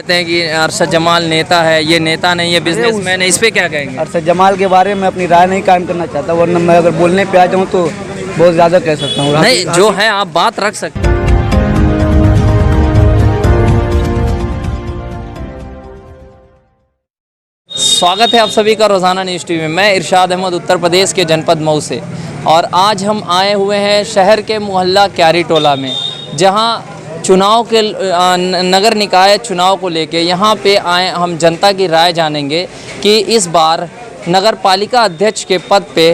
कहते हैं कि अरशद जमाल नेता है, ये नेता नहीं है, बिजनेसमैन है, इस पे क्या कहेंगे? अरशद जमाल के बारे में अपनी राय नहीं कायम करना चाहता, वरना मैं अगर बोलने पे आ जाऊँ तो बहुत ज़्यादा कह सकता हूँ। नहीं, जो है आप बात रख सकते हैं। स्वागत है आप सभी का रोज़ाना न्यूज़ टीवी में। मैं इरशाद अहमद उत्तर प्रदेश के जनपद मऊ से, और आज हम आए हुए हैं शहर के मोहल्ला क्यारी टोला में, जहां चुनाव के नगर निकाय चुनाव को लेके यहाँ पे आए हम जनता की राय जानेंगे कि इस बार नगर पालिका अध्यक्ष के पद पे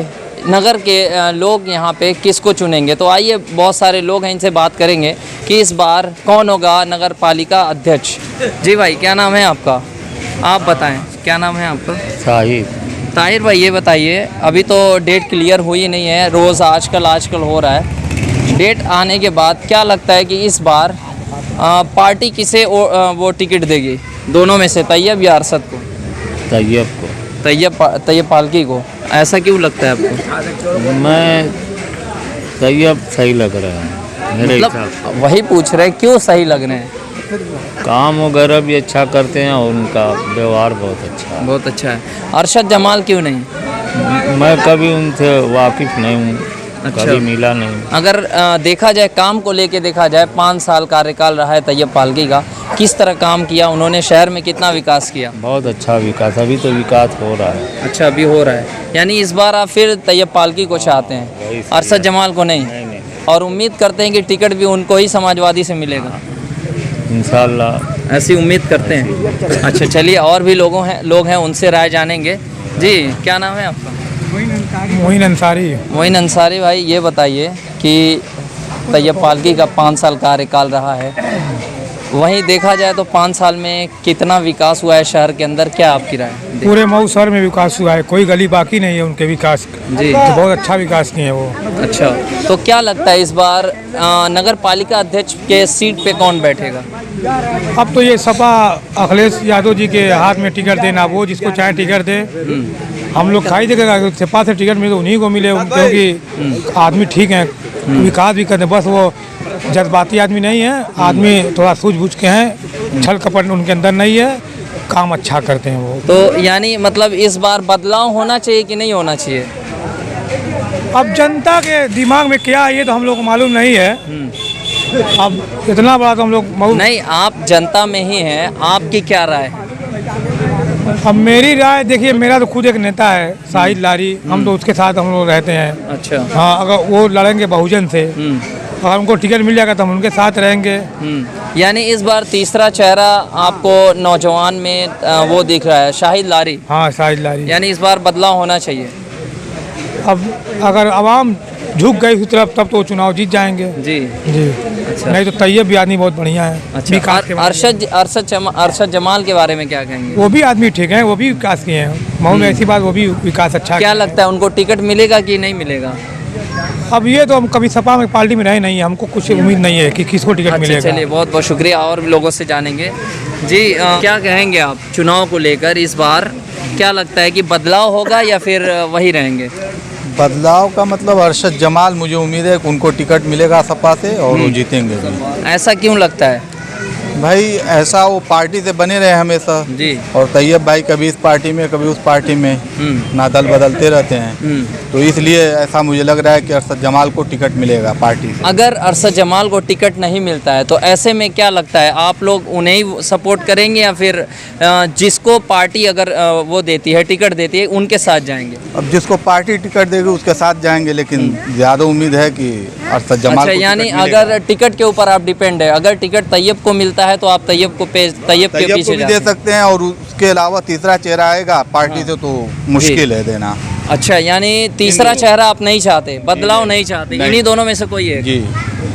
नगर के लोग यहाँ पे किसको चुनेंगे। तो आइए, बहुत सारे लोग हैं, इनसे बात करेंगे कि इस बार कौन होगा नगर पालिका अध्यक्ष। जी भाई, क्या नाम है आपका? आप बताएं, क्या नाम है आपका? ताहिर भाई, ये बताइए, अभी तो डेट क्लियर हुई नहीं है, रोज़ आजकल हो रहा है। डेट आने के बाद क्या लगता है कि इस बार पार्टी किसे वो टिकट देगी, दोनों में से, तैयब या अरशद को? तैयब पालकी को। ऐसा क्यों लगता है आपको? मैं तैयब सही लग रहा है मेरे हिसाब से। वही पूछ रहे हैं, क्यों सही लग रहे हैं? काम वगैरह भी अच्छा करते हैं और उनका व्यवहार बहुत अच्छा है। बहुत अच्छा है। अरशद जमाल क्यों नहीं? मैं कभी उनसे वाकिफ़ नहीं हूँ, अच्छा। कभी मिला नहीं। अगर देखा जाए, काम को लेके देखा जाए, 5 साल कार्यकाल रहा है तैयब पालकी का, किस तरह काम किया उन्होंने, शहर में कितना विकास किया? बहुत अच्छा विकास, अभी तो विकास हो रहा है। अच्छा, अभी हो रहा है। यानी इस बार आप फिर तैयब पालकी को चाहते हैं, अरशद जमाल को नहीं? नहीं। और उम्मीद करते हैं कि टिकट भी उनको ही समाजवादी से मिलेगा, इंशाल्लाह ऐसी उम्मीद करते हैं। अच्छा, चलिए, और भी लोग हैं उनसे राय जानेंगे। जी, क्या नाम है आपका? मोइन अंसारी भाई, ये बताइए कि तैयब पालकी का 5 साल कार्यकाल रहा है, वहीं देखा जाए तो 5 साल में कितना विकास हुआ है शहर के अंदर, क्या आपकी राय? पूरे मऊ शहर में विकास हुआ है, कोई गली बाकी नहीं है उनके विकास जी, तो बहुत अच्छा विकास किए हैं वो। अच्छा, तो क्या लगता है इस बार नगर पालिका अध्यक्ष के सीट पे कौन बैठेगा? अब तो ये सपा अखिलेश यादव जी के हाथ में टिकट देना, वो जिसको चाहे टिकट दे। हम लोग खाई देगा, सपा से टिकट मिले तो उन्हीं को मिले, क्योंकि आदमी ठीक है, विकास भी करते, बस वो जज्बाती आदमी नहीं है, आदमी थोड़ा सूझबूझ के हैं, छल कपट उनके अंदर नहीं है, काम अच्छा करते हैं वो। तो यानी मतलब इस बार बदलाव होना चाहिए कि नहीं होना चाहिए? अब जनता के दिमाग में क्या है ये तो हम लोग को मालूम नहीं है। अब इतना बड़ा तो हम लोग नहीं, आप जनता में ही हैं, आपकी क्या राय है? अब मेरी राय देखिए, मेरा तो खुद एक नेता है शाहिद लारी, हम तो उसके साथ हम लोग रहते हैं। अच्छा। हाँ, अगर वो लड़ेंगे बहुजन से, अगर उनको टिकट मिल जाएगा तो हम उनके साथ रहेंगे। यानी इस बार तीसरा चेहरा आपको नौजवान में वो दिख रहा है, शाहिद लारी। हाँ, शाहिद लारी। यानी इस बार बदलाव होना चाहिए। अब अगर आवाम झुक गई उस तरफ तब तो चुनाव जीत जाएंगे। जी। अच्छा। नहीं तो तैयब भी आदमी बहुत बढ़िया है। अच्छा, अरशद जमाल के बारे में क्या कहेंगे? वो भी आदमी ठीक है, वो भी विकास किए हैं मऊ में, ऐसी बात, वो भी विकास अच्छा। क्या लगता है उनको टिकट मिलेगा कि नहीं मिलेगा? अब ये तो हम कभी सपा में पार्टी में रहे नहीं, हमको कुछ उम्मीद नहीं है कि किसको टिकट मिलेगा। चलिए, बहुत बहुत शुक्रिया, और भी लोगों से जानेंगे। जी, क्या कहेंगे आप चुनाव को लेकर? इस बार क्या लगता है कि बदलाव होगा या फिर वही रहेंगे? बदलाव का मतलब अरशद जमाल, मुझे उम्मीद है कि उनको टिकट मिलेगा सपा से और वो जीतेंगे भी। ऐसा क्यों लगता है? भाई ऐसा, वो पार्टी से बने रहे हमेशा जी, और तैयब भाई कभी इस पार्टी में कभी उस पार्टी में ना दल बदलते रहते हैं, तो इसलिए ऐसा मुझे लग रहा है कि अरशद जमाल को टिकट मिलेगा पार्टी से। अगर अरशद जमाल को टिकट नहीं मिलता है तो ऐसे में क्या लगता है, आप लोग उन्हें ही सपोर्ट करेंगे या फिर जिसको पार्टी अगर वो देती है, टिकट देती है, उनके साथ जाएंगे? अब जिसको पार्टी टिकट देगी उसके साथ जाएंगे, लेकिन ज़्यादा उम्मीद है कि अरशद जमाल। अच्छा, यानी अगर टिकट के ऊपर आप डिपेंड है, अगर टिकट तैयब को मिलता है तो आप तैयब के पीछे भी दे सकते हैं, और उसके अलावा तीसरा चेहरा आएगा पार्टी से तो मुश्किल है देना। अच्छा, यानी तीसरा चेहरा आप नहीं चाहते, बदलाव नहीं चाहते, इन्हीं दोनों में से कोई है? जी।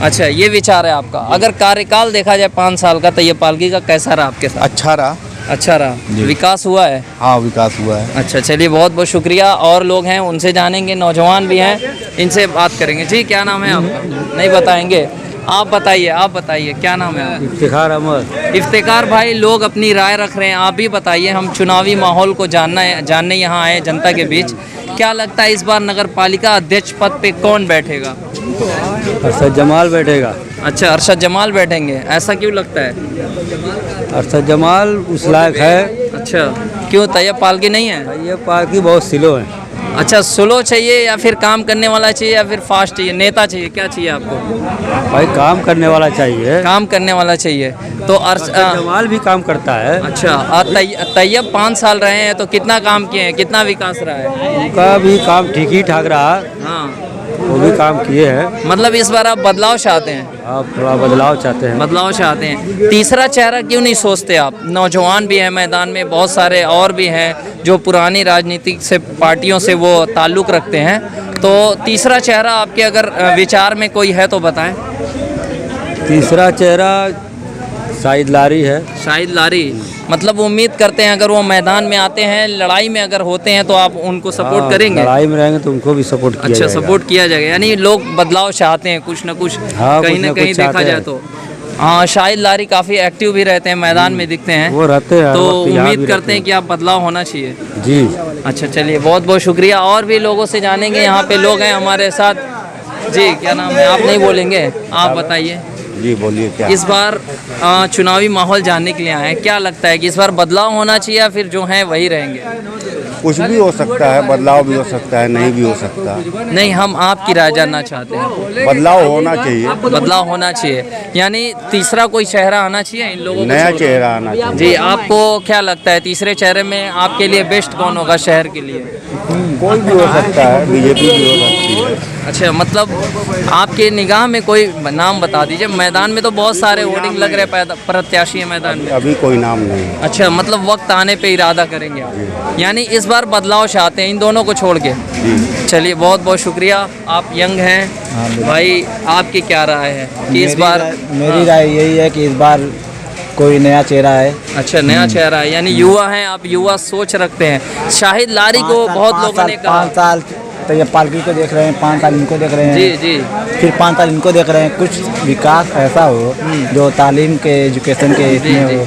अच्छा, ये विचार है आपका। अगर कार्यकाल देखा जाए 5 साल का तैयब पालकी का, कैसा रहा आपके साथ? अच्छा रहा। विकास हुआ है? हाँ, विकास हुआ है। अच्छा, चलिए, बहुत बहुत शुक्रिया, और लोग हैं उनसे जानेंगे, नौजवान भी हैं, इनसे बात करेंगे। जी, क्या नाम है आपका? नहीं बताएंगे? आप बताइए क्या नाम है आपका? इफ्तिखार अहमद। इफ्तिखार भाई, लोग अपनी राय रख रहे हैं, आप भी बताइए, हम चुनावी माहौल को जानने यहाँ आए जनता के बीच क्या लगता है इस बार नगर पालिका अध्यक्ष पद पे कौन बैठेगा? अरशद जमाल बैठेगा। अच्छा, अरशद जमाल बैठेंगे, ऐसा क्यों लगता है? अरशद जमाल उस लायक है। अच्छा, क्यों तैयब पालकी नहीं है? ये पार्टी बहुत स्लो है। अच्छा, स्लो चाहिए या फिर काम करने वाला चाहिए या फिर फास्ट चाहिए, नेता चाहिए, क्या चाहिए आपको? भाई काम करने वाला चाहिए। काम करने वाला चाहिए तो जमाल भी काम करता है। अच्छा, और तैयब 5 साल रहे हैं तो कितना काम किए हैं, कितना विकास रहा है? उनका भी काम ठीक ही ठाक रहा, हाँ, वो भी काम किए हैं। मतलब इस बार आप बदलाव चाहते हैं? आप थोड़ा बदलाव चाहते हैं। बदलाव चाहते हैं। तीसरा चेहरा क्यों नहीं सोचते आप? नौजवान भी हैं मैदान में, बहुत सारे और भी हैं जो पुरानी राजनीतिक से पार्टियों से वो ताल्लुक़ रखते हैं, तो तीसरा चेहरा आपके अगर विचार में कोई है तो बताएं। तीसरा चेहरा शाहिद लारी है। शाहिद लारी, मतलब उम्मीद करते हैं अगर वो मैदान में आते हैं, लड़ाई में अगर होते हैं तो आप उनको सपोर्ट करेंगे? लड़ाई में रहेंगे तो उनको भी सपोर्ट किया अच्छा, जाएगा। सपोर्ट किया जाएगा, यानी लोग बदलाव चाहते हैं कुछ ना कुछ, हाँ, कहीं कुछ ना ना कहीं कुछ देखा चाहते जाए हैं। तो। हाँ, शाहिद लारी काफ़ी एक्टिव भी रहते हैं, मैदान में दिखते हैं, वो रहते हैं, तो हर वक्त यहाँ उम्मीद भी करते रहते हैं कि आप बदलाव होना चाहिए। जी। अच्छा, चलिए, बहुत बहुत शुक्रिया। और भी लोगों से जानेंगे, यहाँ पे लोग हैं हमारे साथ। जी, क्या नाम है? आप नहीं बोलेंगे, आप बताइए। जी बोलिए क्या? इस बार चुनावी माहौल जानने के लिए आए हैं, क्या लगता है कि इस बार बदलाव होना चाहिए या फिर जो हैं वही रहेंगे? कुछ भी हो सकता है, बदलाव भी हो सकता है, नहीं भी हो सकता। नहीं, हम आपकी राय जानना चाहते हैं। बदलाव होना चाहिए, बदलाव होना चाहिए, यानी तीसरा कोई चेहरा आना चाहिए इन लोगों को नया छोड़- चेहरा आना चाहिए। जी, आपको क्या लगता है तीसरे चेहरे में आपके लिए बेस्ट कौन होगा शहर के लिए? कोई भी हो सकता है, बीजेपी भी हो सकती है। अच्छा, मतलब आपके निगाह में कोई नाम बता दीजिए। मैदान में तो बहुत सारे वोटिंग लग रहे प्रत्याशी है मैदान में। अभी कोई नाम नहीं है। अच्छा, मतलब वक्त आने पे इरादा करेंगे आप, यानी इस बार बदलाव चाहते हैं इन दोनों को छोड़ के। चलिए, बहुत बहुत शुक्रिया। आप यंग हैं भाई, आपकी क्या राय है कि इस बार? मेरी राय यही है कि इस बार कोई नया चेहरा है। अच्छा, नया चेहरा है, यानी युवा हैं आप, युवा सोच रखते हैं। शाहिद लारी को बहुत लोगों ने कहा। 5 साल तो ये पालकी को देख रहे हैं, 5 साल इनको देख रहे हैं। जी जी, फिर 5 साल इनको देख रहे हैं। कुछ विकास ऐसा हो जो तालीम के, एजुकेशन के इसमें जी। हो।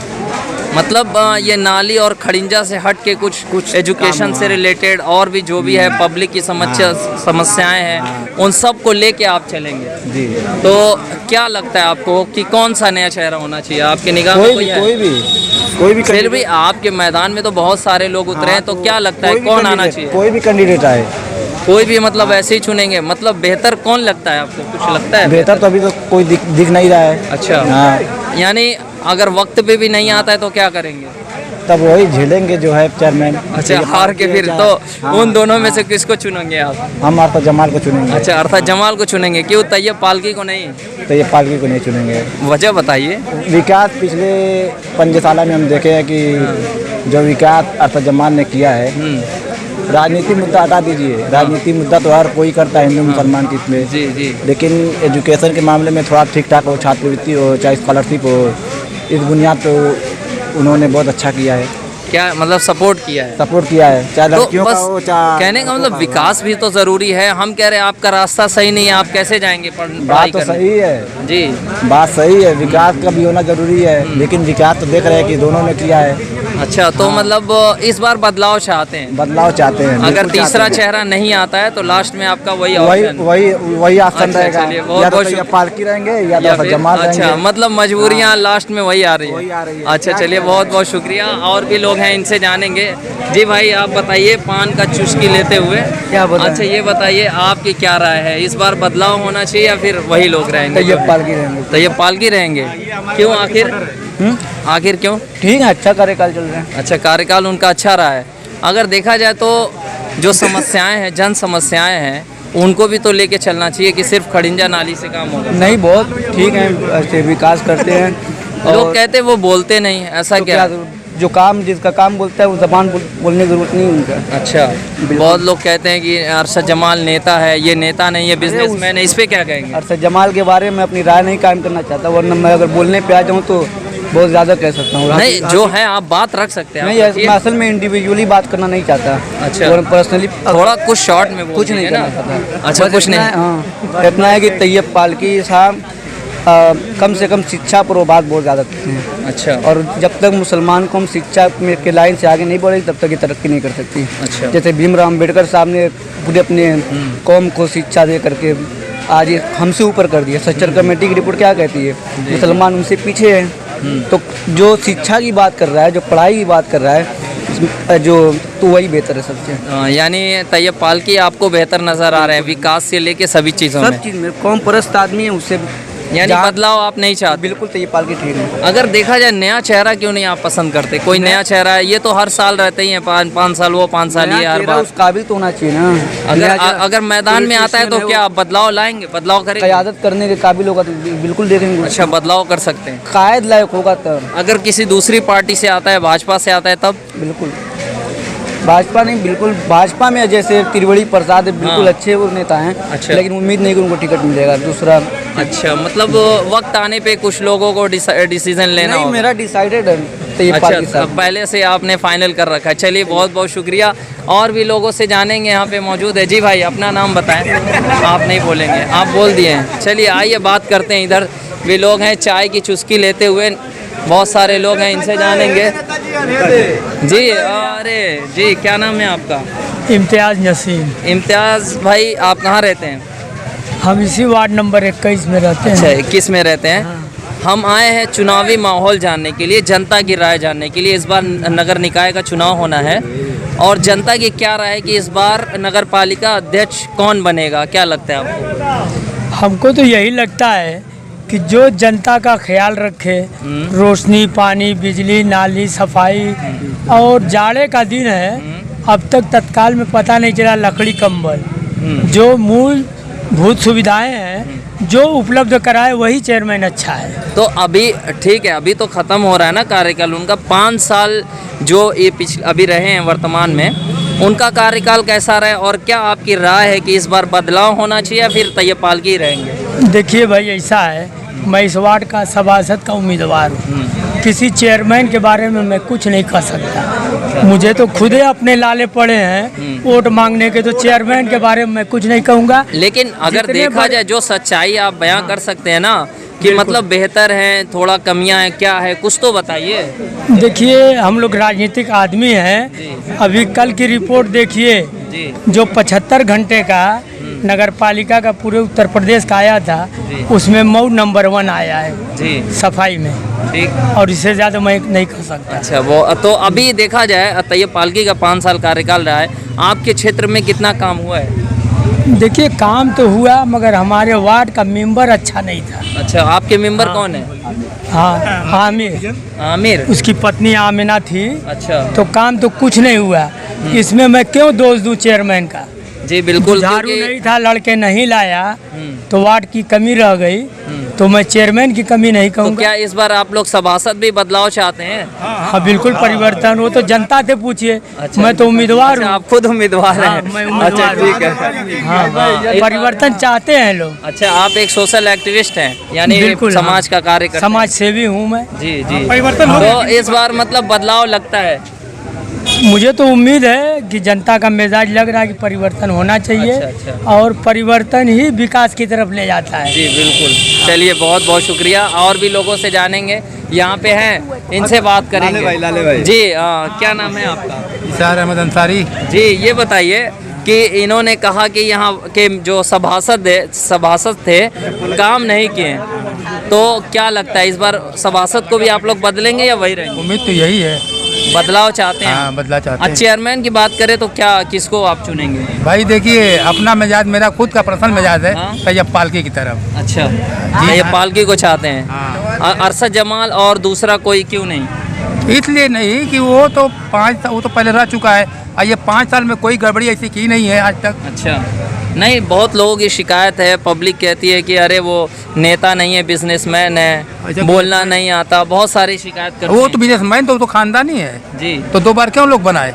मतलब ये नाली और खड़िंजा से हट के कुछ एजुकेशन से रिलेटेड और भी जो भी है पब्लिक की समस्याएं हैं, उन सब को लेके आप चलेंगे। जी। तो क्या लगता है आपको कि कौन सा नया चेहरा होना चाहिए आपके निगाह में? कोई है? कोई भी फिर भी आपके मैदान में तो बहुत सारे लोग उतरे हैं, तो क्या लगता है कौन आना चाहिए? कोई भी कैंडिडेट आए। कोई भी, मतलब ऐसे ही चुनेंगे? मतलब बेहतर कौन लगता है आपको, कुछ लगता है? बेहतर तो अभी तो कोई दिख नहीं रहा है। अच्छा, हाँ, यानी अगर वक्त पे भी नहीं आता है तो क्या करेंगे? तब वही झेलेंगे जो है चेयरमैन। अच्छा, हार के फिर तो उन दोनों में से किसको चुनेंगे आप? हम अरशद जमाल को चुनेंगे। अच्छा, अरशद जमाल को चुनेंगे, क्यों तैयब पालकी को नहीं? तो ये पालकी को नहीं चुनेंगे। वजह बताइए। विकास पिछले 5 साल में हम देखे हैं कि जो विकास अरशद जमाल ने किया है। राजनीति मुद्दा हटा दीजिए, राजनीति मुद्दा तो हर कोई करता है, हिंदू मुसलमान की इसमें। जी जी, लेकिन एजुकेशन के मामले में थोड़ा ठीक ठाक हो, छात्रवृत्ति हो, चाहे स्कॉलरशिप हो, इस बुनियाद पे उन्होंने बहुत अच्छा किया है। क्या मतलब सपोर्ट किया है? सपोर्ट किया है, चाहे तो लड़कियों का बस हो, चाहे कहने का मतलब विकास भी तो जरूरी है। हम कह रहे हैं आपका रास्ता सही नहीं है, आप कैसे जाएंगे पढ़ाई बात तो करने? सही है। जी, बात सही है, विकास का भी होना जरूरी है, लेकिन विकास तो देख रहे हैं कि दोनों ने किया है। अच्छा, तो मतलब इस बार बदलाव चाहते हैं? बदलाव चाहते हैं। अगर बिल्कुल तीसरा चाहते हैं। चेहरा नहीं आता है तो लास्ट में आपका वही वही ऑप्शन? वही आसन अच्छा, रहेगा। चलिए, बहुत या तो बहुत ये शुक्रिया। पालकी रहेंगे या या तो फिर- जमाल अच्छा, रहेंगे। मतलब मजबूरियाँ लास्ट में वही आ रही वही आ रही है। है। अच्छा, क्या चलिए, किया बहुत बहुत शुक्रिया। और भी लोग हैं, इनसे जानेंगे। जी भाई, आप बताइए, पान का चुस्की लेते हुए क्या बताएं? अच्छा, ये बताइए आपकी क्या राय है, इस बार बदलाव होना चाहिए या फिर वही लोग रहेंगे? तो ये पालकी रहेंगे। तो ये पालकी रहेंगे, क्यों आखिर? आखिर क्यों? ठीक है, अच्छा कार्यकाल चल रहे हैं। अच्छा, कार्यकाल उनका अच्छा रहा है। अगर देखा जाए तो जो समस्याएं हैं, जन समस्याएं हैं, उनको भी तो लेके चलना चाहिए कि सिर्फ खड़िंजा नाली से काम होगा। नहीं, बहुत ठीक है, ऐसे विकास करते हैं। लोग कहते हैं वो बोलते नहीं, ऐसा तो क्या? जो काम जिसका काम बोलता है वो जबान बोलने की जरूरत नहीं है उनका। अच्छा, बहुत लोग कहते हैं कि अरशद जमाल नेता है, ये नेता नहीं है, बिजनेसमैन है, इस पे क्या कहेंगे? अरशद जमाल के बारे में अपनी राय नहीं कायम करना चाहता, वरना मैं अगर बोलने पे आ जाऊँ तो बहुत ज़्यादा कह सकता हूँ। नहीं, जो है आप बात रख सकते हैं। नहीं, आप रखिए। मैं असल में इंडिविजुअली बात करना नहीं चाहता। अच्छा। और पर्सनली थोड़ा कुछ शॉर्ट में बोल कुछ नहीं दीजिए करना ना। चाहता। अच्छा, बस कुछ इतना नहीं। है, हाँ, इतना है कि तैयब पालकी साहब कम से कम शिक्षा पर वो बात बहुत ज़्यादा करते हैं। अच्छा। और जब तक मुसलमान को हम शिक्षा में के लाइन से आगे नहीं बढ़ेगी तब तक ये तरक्की नहीं कर सकती। अच्छा। जैसे भीमराव अम्बेडकर साहब ने पूरे अपने कौम को शिक्षा दे करके आज ये हमसे ऊपर कर दिया। सच्चर कमेटी की रिपोर्ट क्या कहती है? मुसलमान उनसे पीछे हैं। तो जो शिक्षा की बात कर रहा है, जो पढ़ाई की बात कर रहा है, जो तो वही बेहतर है सबसे। यानी तैयब पालकी आपको बेहतर नज़र आ रहे हैं विकास से लेके सभी चीज़ों में? सब चीज़ में कौम परस्त आदमी है, उससे यानी बदलाव आप नहीं चाहते? बिल्कुल तैयब पालकी ठीक है। अगर देखा जाए नया चेहरा क्यों नहीं आप पसंद करते? कोई नया चेहरा है, ये तो हर साल रहते ही हैं, 5 साल वो 5 साल ये हर बार। उस काबिल तो होना चाहिए ना। अगर मैदान में आता है तो क्या आप बदलाव लाएंगे? बदलाव करेंगे? क़यादत करने के काबिल होगा तो बिल्कुल देखेंगे। अच्छा, बदलाव कर सकते हैं? कायद लायक होगा तब। अगर किसी दूसरी पार्टी से आता है, भाजपा से आता है, तब? बिल्कुल भाजपा नहीं, बिल्कुल भाजपा में जैसे त्रिवेणी प्रसाद बिल्कुल अच्छे वो नेता हैं। अच्छा। लेकिन उम्मीद नहीं कि उनको टिकट मिलेगा दूसरा। अच्छा, मतलब वक्त आने पे कुछ लोगों को डिसीजन लेना नहीं, होगा। मेरा डिसाइडेड है तैयब अच्छा, पालकी साहब। पहले से आपने फाइनल कर रखा है। चलिए, बहुत बहुत शुक्रिया। और भी लोगों से जानेंगे, यहाँ पे मौजूद है। जी भाई, अपना नाम बताएं। आप नहीं बोलेंगे, आप बोल दिए हैं। चलिए आइए बात करते हैं। इधर भी लोग हैं चाय की चुस्की लेते हुए, बहुत सारे लोग हैं, इनसे जानेंगे। जी, अरे जी, क्या नाम है आपका? इम्तियाज़ नसीम। इम्तियाज़ भाई, आप कहाँ रहते हैं? हम इसी वार्ड नंबर 21 में रहते हैं। अच्छा, 21 में रहते हैं। हम आए हैं चुनावी माहौल जानने के लिए, जनता की राय जानने के लिए। इस बार नगर निकाय का चुनाव होना है और जनता की क्या राय है कि इस बार नगर पालिका अध्यक्ष कौन बनेगा? क्या लगता है आपको? हमको तो यही लगता है कि जो जनता का ख्याल रखे, रोशनी, पानी, बिजली, नाली, सफाई। और जाड़े का दिन है, अब तक तत्काल में पता नहीं चला लकड़ी कंबल। जो मूलभूत सुविधाएं हैं जो उपलब्ध कराए वही चेयरमैन अच्छा है। तो अभी ठीक है, अभी तो ख़त्म हो रहा है ना कार्यकाल उनका। 5 साल जो ये अभी रहे हैं वर्तमान में, उनका कार्यकाल कैसा रहे और क्या आपकी राय है कि इस बार बदलाव होना चाहिए या फिर तैयब पालकी ही रहेंगे? देखिए भाई, ऐसा है, मैं इस वार्ड का सभासद का उम्मीदवार हूँ। किसी चेयरमैन के बारे में मैं कुछ नहीं कह सकता। मुझे तो खुदे अपने लाले पड़े हैं वोट मांगने के, तो चेयरमैन के बारे में मैं कुछ नहीं कहूँगा। लेकिन अगर देखा जाए जो सच्चाई आप बयां कर सकते हैं ना कि मतलब बेहतर है, थोड़ा कमियां हैं, क्या है, कुछ तो बताइए। देखिए, हम लोग राजनीतिक आदमी हैं। अभी कल की रिपोर्ट देखिए, जो 75 घंटे का नगर पालिका का पूरे उत्तर प्रदेश का आया था, उसमें मऊ नंबर 1 आया है जी सफाई में। ठीक। और इससे ज़्यादा मैं नहीं कह सकता। अच्छा, वो तो अभी देखा जाए तैयब पालकी का 5 साल कार्यकाल रहा है, आपके क्षेत्र में कितना काम हुआ है? देखिए, काम तो हुआ मगर हमारे वार्ड का मेंबर अच्छा नहीं था। अच्छा, आपके मेंबर कौन है? हाँ, आमिर। आमिर? उसकी पत्नी आमिना थी। अच्छा। तो काम तो कुछ नहीं हुआ। इसमें मैं क्यों दोष दूं चेयरमैन का? जी बिल्कुल, झाड़ू नहीं था, लड़के नहीं लाया, तो वार्ड की कमी रह गई। तो मैं चेयरमैन की कमी नहीं तो कहूँगा। क्या इस बार आप लोग सभासद भी बदलाव चाहते हैं? हाँ, बिल्कुल परिवर्तन। वो तो जनता से पूछिए। अच्छा, मैं तो उम्मीदवार अच्छा, हूँ। आप खुद उम्मीदवार हैं? हाँ, मैं उम्मीदवार अच्छा, ठीक है। हाँ, परिवर्तन चाहते हैं लोग। अच्छा, आप एक सोशल एक्टिविस्ट हैं, यानी बिल्कुल, समाज का कार्य करते हैं। समाज सेवी हूँ मैं। जी जी। परिवर्तन तो इस बार मतलब बदलाव लगता है? मुझे तो उम्मीद है कि जनता का मिजाज लग रहा है कि परिवर्तन होना चाहिए। अच्छा। और परिवर्तन ही विकास की तरफ ले जाता है। जी बिल्कुल। चलिए, बहुत बहुत शुक्रिया। और भी लोगों से जानेंगे, यहाँ पे हैं, इनसे बात करेंगे। लाले भाई। जी, क्या नाम है आपका? इसार अहमद अंसारी। जी, ये बताइए कि इन्होंने कहा कि यहाँ के जो सभासद थे काम नहीं किए, तो क्या लगता है इस बार सभासद को भी आप लोग बदलेंगे या वही रहेंगे? उम्मीद तो यही है, बदलाव चाहते हैं? हाँ, बदलाव चाहते हैं। चेयरमैन की बात करें तो क्या, किसको आप चुनेंगे? भाई देखिए, अपना मिजाज, मेरा खुद का पर्सनल मिजाज है हाँ? तैयब पालकी की तरफ। अच्छा, जी, ये हाँ। पालकी को चाहते हैं। हाँ। अरशद जमाल और दूसरा कोई क्यों नहीं? इसलिए नहीं कि वो तो पहले रह चुका है और ये 5 साल में कोई गड़बड़ी ऐसी की नहीं है आज तक। अच्छा, नहीं, बहुत लोगों की शिकायत है, पब्लिक कहती है कि अरे वो नेता नहीं है, बिजनेसमैन है, अच्छा, बोलना नहीं आता, बहुत सारी शिकायत करते वो तो बिजनेसमैन, तो वो तो खानदानी है। जी। तो 2 बार क्यों लोग बनाए?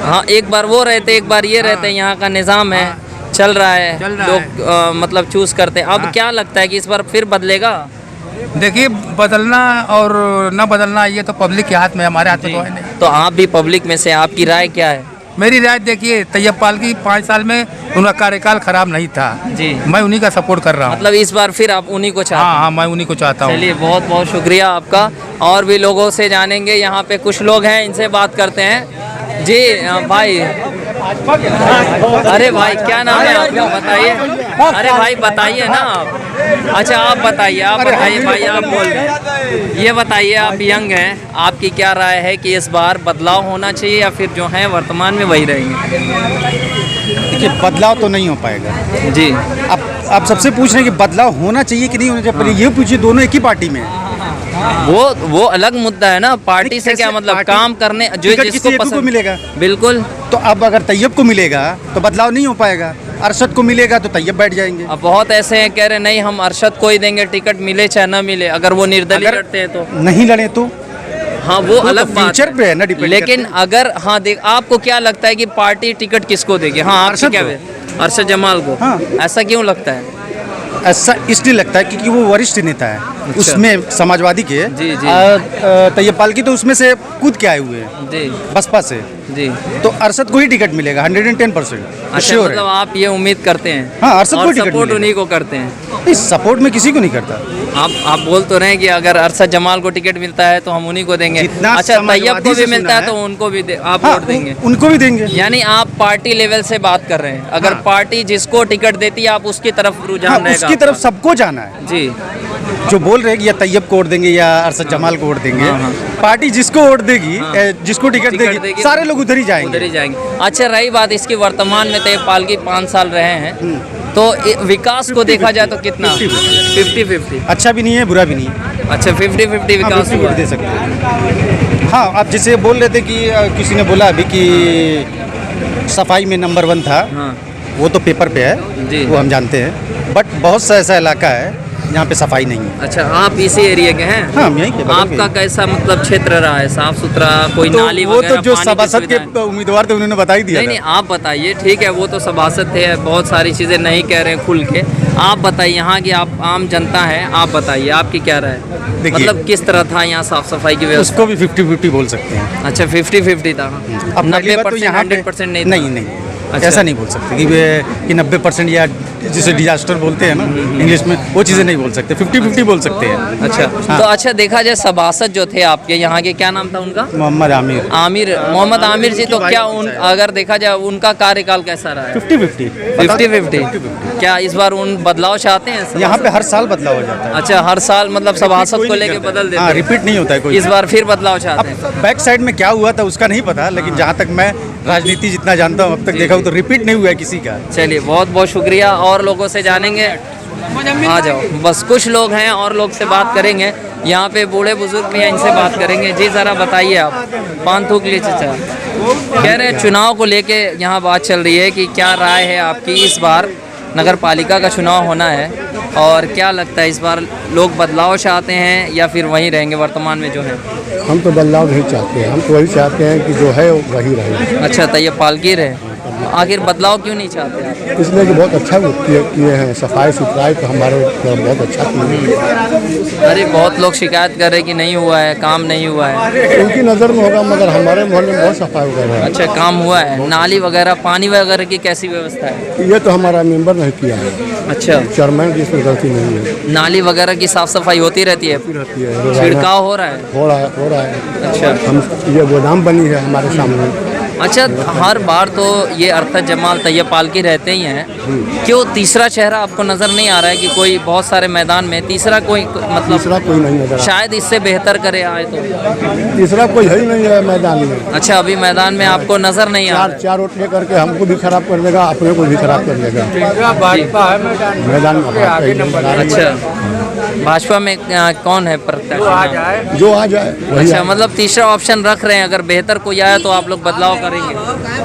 हाँ, एक बार वो रहते, एक बार ये रहते, यहाँ का निज़ाम है, चल रहा है, चल रहा लोग मतलब चूज करते हैं। अब क्या लगता है कि इस बार फिर बदलेगा? देखिए, बदलना और न बदलना ये तो पब्लिक के हाथ में, हमारे हाथ में तो है नहीं। तो आप भी पब्लिक में से, आपकी राय क्या है? मेरी राय देखिए, तैयब पालकी 5 साल में उनका कार्यकाल खराब नहीं था जी। मैं उन्हीं का सपोर्ट कर रहा हूँ। मतलब इस बार फिर आप उन्हीं को चाहते हैं? हाँ, मैं उन्हीं को चाहता हूँ। चलिए, बहुत बहुत शुक्रिया आपका। और भी लोगों से जानेंगे, यहाँ पे कुछ लोग हैं, इनसे बात करते हैं। जी भाई, अरे भाई क्या नाम है आपका, बताइए। अरे भाई बताइए ना आप। अच्छा आप बताइए भाई, आप बोल रहे हैं। ये बताइए, आप यंग हैं, आपकी क्या राय है कि इस बार बदलाव होना चाहिए या फिर जो है वर्तमान में वही रहेंगे? देखिए, बदलाव तो नहीं हो पाएगा जी। आप सबसे पूछ रहे हैं कि बदलाव होना चाहिए कि नहीं होना चाहिए, पहले ये पूछिए, दोनों एक ही पार्टी में है। वो अलग मुद्दा है ना, पार्टी से क्या मतलब, काम करने जो जिसको पसंद मिलेगा। बिल्कुल। तो अब अगर तैयब को मिलेगा तो बदलाव नहीं हो पाएगा, अरशद को मिलेगा तो तैयब बैठ जाएंगे। अब बहुत ऐसे हैं कह रहे नहीं हम अरशद को ही देंगे टिकट, मिले चाहे ना मिले, अगर वो निर्दलीय लड़ते हैं तो। नहीं लड़े तो हाँ वो अलग बात फ्यूचर पे है ना, डिपेंड। लेकिन अगर हाँ देख, आपको क्या लगता है कि पार्टी टिकट किसको देगी? हाँ आपसे क्या, अरशद जमाल को? हाँ। ऐसा क्यों लगता है? ऐसा इसलिए लगता है क्योंकि वो वरिष्ठ नेता है। अच्छा। उसमें समाजवादी के जी। तैयब पालकी तो उसमें से कूद के आए हुए हैं जी, बसपा से जी। तो अरशद को ही टिकट मिलेगा 110%। अच्छा, मतलब आप ये उम्मीद करते हैं? हाँ, अरशद को और टिकट सपोर्ट मिलेगा। उन्हीं को करते हैं? इस सपोर्ट में किसी को नहीं करता। आप बोल तो रहे हैं कि अगर अरशद जमाल को टिकट मिलता है तो हम उन्हीं को देंगे। जितना अच्छा, तैयब समाजवादी को भी से मिलता सुना है तो उनको भी आप हाँ, वोट देंगे? उनको भी देंगे। यानी आप पार्टी लेवल से बात कर रहे हैं, अगर हाँ। पार्टी जिसको टिकट देती है आप उसकी तरफ रुझान हाँ, रहेगा उसकी तरफ आपका? सबको जाना है। जी। जो बोल रहे हैं कि या तैयब को वोट देंगे या अरशद जमाल को वोट देंगे, हाँ। पार्टी जिसको वोट देगी, जिसको टिकट देगी, सारे लोग उधर ही उधर ही जाएंगे। अच्छा, रही बात इसकी, वर्तमान में तैयब पालकी 5 साल रहे हैं, तो विकास को देखा जाए तो कितना? 50-50। अच्छा भी नहीं है, बुरा भी नहीं है। अच्छा, 50-50 विकास हुआ दे सकते हैं। हाँ, आप जैसे बोल रहे थे कि किसी ने बोला अभी कि सफाई में नंबर 1 था। हाँ। वो तो पेपर पे है जी। वो हम जानते हैं, बट बहुत सा ऐसा इलाका है जहाँ पे सफाई नहीं है। अच्छा, आप इसी एरिया के हैं? हाँ, हम यहीं के बगल आपका के। कैसा मतलब क्षेत्र रहा है, साफ सुथरा, कोई तो नाली वो वगैरह? तो जो पानी की सभासद के सुविधाएं? उम्मीदवार थे उन्होंने बता ही दिया नहीं था। नहीं, आप बताइए, ठीक है, वो तो सभासद थे, बहुत सारी चीज़ें नहीं कह रहे हैं खुल के। आप बताइए, यहाँ की आप आम जनता है, आप बताइए आपकी क्या राय है? देखिए, मतलब किस तरह था यहाँ साफ सफाई की व्यवस्था? उसको भी 50-50 बोल सकते हैं। अच्छा, 50-50 था? अब पहली बात तो 90% यहाँ पे 100% नहीं था? नहीं। अच्छा। ऐसा नहीं बोल सकते कि 90% या जिसे डिजास्टर बोलते हैं ना इंग्लिश में, वो चीज़ें नहीं बोल सकते। 50-50 बोल सकते हैं। अच्छा। हाँ। तो अच्छा, देखा जाए सभासद जो थे आपके यहाँ के, क्या नाम था उनका? मोहम्मद आमिर। मोहम्मद आमिर जी, तो क्या अगर देखा जाए उनका कार्यकाल कैसा रहा है? 50-50। 50-50। क्या इस बार उन बदलाव चाहते हैं? यहाँ पे हर साल बदलाव हो जाता है। अच्छा, हर साल मतलब सभासद को लेके बदल देते हाँ, हैं? रिपीट नहीं होता है कोई। इस बार फिर बदलाव चाहते हैं? अब बैक साइड में क्या हुआ था उसका नहीं पता, लेकिन जहाँ तक मैं राजनीति जितना जानता हूँ अब तक देखा हूँ तो रिपीट नहीं हुआ है किसी का। चलिए, बहुत बहुत शुक्रिया। और लोगों से जानेंगे, आ जाओ, बस कुछ लोग हैं और लोग से बात करेंगे। यहाँ पे बूढ़े बुजुर्ग भी हैं, इनसे बात करेंगे। जी ज़रा बताइए, आप पान थूक लिए चाचा, कह रहे हैं चुनाव को लेके यहाँ बात चल रही है कि क्या राय है आपकी, इस बार नगर पालिका का चुनाव होना है और क्या लगता है इस बार लोग बदलाव चाहते हैं या फिर वहीं रहेंगे वर्तमान में जो है? हम तो बदलाव नहीं चाहते हैं, हम तो वही चाहते हैं कि जो है वही रहे। अच्छा, तो ये पालकी रहे, आखिर बदलाव क्यों नहीं चाहते आप? इसलिए कि बहुत अच्छा किए हैं, सफाई सुथराई तो हमारे बहुत अच्छा किए। अरे बहुत लोग शिकायत कर रहे हैं कि नहीं हुआ है, काम नहीं हुआ है। उनकी नज़र में होगा, मगर हमारे मोहल्ले में बहुत सफाई वगैरह है। अच्छा, काम हुआ है? नाली वगैरह, पानी वगैरह की कैसी व्यवस्था है? ये तो हमारा मेंबर नहीं किया है। अच्छा, चेयरमैन की इसमें गलती नहीं है। नाली वगैरह की साफ सफाई होती रहती है? छिड़काव हो रहा है? हो रहा है। अच्छा। हम ये गोदाम बनी है हमारे सामने। अच्छा, हर बार तो ये अरशद जमाल तैयब पालकी रहते ही हैं, क्यों तीसरा चेहरा आपको नज़र नहीं आ रहा है कि कोई बहुत सारे मैदान में तीसरा कोई मतलब तीसरा कोई नहीं नजर शायद इससे बेहतर करे आए तो? तीसरा कोई है ही नहीं है मैदान में। अच्छा, अभी मैदान में आपको नज़र नहीं आ रहा? चार वोट लेकर के हमको भी खराब कर देगा, अपने को भी खराब कर देगा। भाजपा है मैदान में। अच्छा, भाजपा में कौन है प्रत्याशी? जो आ जाए वही अच्छा, आए। मतलब तीसरा ऑप्शन रख रहे हैं, अगर बेहतर कोई आया तो आप लोग बदलाव करेंगे?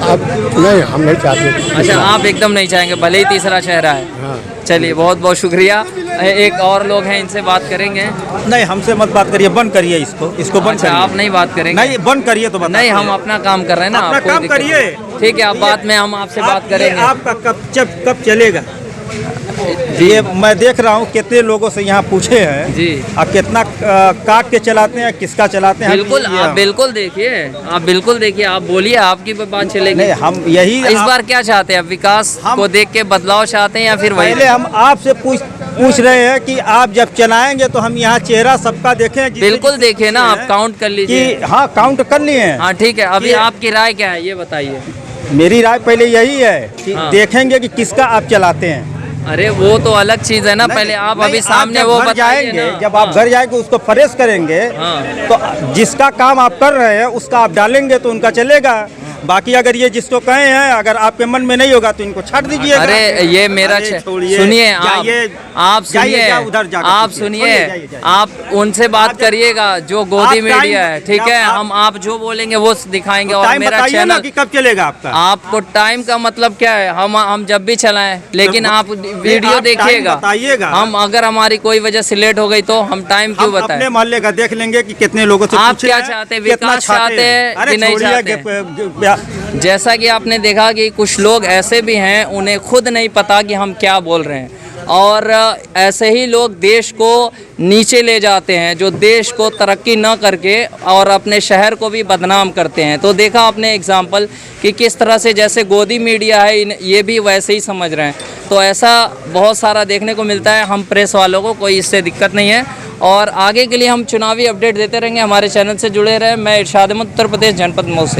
अब नहीं, हम नहीं चाहते। अच्छा, आप एकदम नहीं चाहेंगे, भले ही तीसरा चेहरा है? हाँ। चलिए, बहुत बहुत शुक्रिया। एक और लोग हैं, इनसे बात करेंगे। नहीं, हमसे मत बात करिए, बंद करिए इसको बंद अच्छा, आप नहीं बात करेंगे? नहीं, बंद करिए तो नहीं, हम अपना काम कर रहे हैं ना। अपना आपको काम दिक्कत करिए। ठीक है, आप बाद में हम आपसे बात करेंगे। आपका कब चलेगा? ये मैं देख रहा हूँ कितने लोगों से यहाँ पूछे हैं जी। और कितना काट के चलाते हैं, किसका चलाते हैं। बिल्कुल, आप बिल्कुल देखिए, आप बिल्कुल देखिए, आप बोलिए, आपकी बात चलेगी। नहीं, हम यही इस बार क्या चाहते हैं? आप विकास को देख के बदलाव चाहते हैं या फिर वही? पहले हम आपसे पूछ रहे हैं कि आप जब चलाएंगे तो हम यहाँ चेहरा सबका देखें। बिल्कुल देखिए ना, आप काउंट कर लीजिए। हाँ, काउंट कर लिए हैं। हाँ ठीक है, अभी आपकी राय क्या है ये बताइए। मेरी राय पहले यही है कि हाँ। देखेंगे कि किसका आप चलाते हैं। अरे वो तो अलग चीज है ना, पहले आप अभी सामने वो जाएंगे, जब आप घर जाएंगे उसको फ्रेश करेंगे तो जिसका काम आप कर रहे हैं उसका आप डालेंगे तो उनका चलेगा। बाकी अगर ये जिसको कहे हैं, अगर आपके मन में नहीं होगा तो इनको छाट दीजिएगा। अरे ये मेरा सुनिए, आप सुनिए, आप सुनिए, आप उनसे बात करिएगा जो गोदी मीडिया है, ठीक है? हम आप जो बोलेंगे वो दिखाएंगे। और मेरा चैनल कि कब चलेगा आपका? आपको टाइम का मतलब क्या है? हम जब भी चलाएं, लेकिन आप वीडियो देखिएगा, बताइएगा। हम अगर हमारी कोई वजह से लेट हो गई तो हम टाइम क्यों बताएं? अपने मोहल्ले का देख लेंगे कि कितने लोगों से आप क्या चाहते हैं? विकास चाहते हैं कि नहीं चाहते? जैसा कि आपने देखा कि कुछ लोग ऐसे भी हैं, उन्हें खुद नहीं पता कि हम क्या बोल रहे हैं, और ऐसे ही लोग देश को नीचे ले जाते हैं, जो देश को तरक्की न करके और अपने शहर को भी बदनाम करते हैं। तो देखा आपने एग्जाम्पल कि किस तरह से जैसे गोदी मीडिया है, ये भी वैसे ही समझ रहे हैं। तो ऐसा बहुत सारा देखने को मिलता है। हम प्रेस वालों को कोई इससे दिक्कत नहीं है, और आगे के लिए हम चुनावी अपडेट देते रहेंगे। हमारे चैनल से जुड़े रहें। मैं इरशाद अहमद, उत्तर प्रदेश जनपद मऊ से।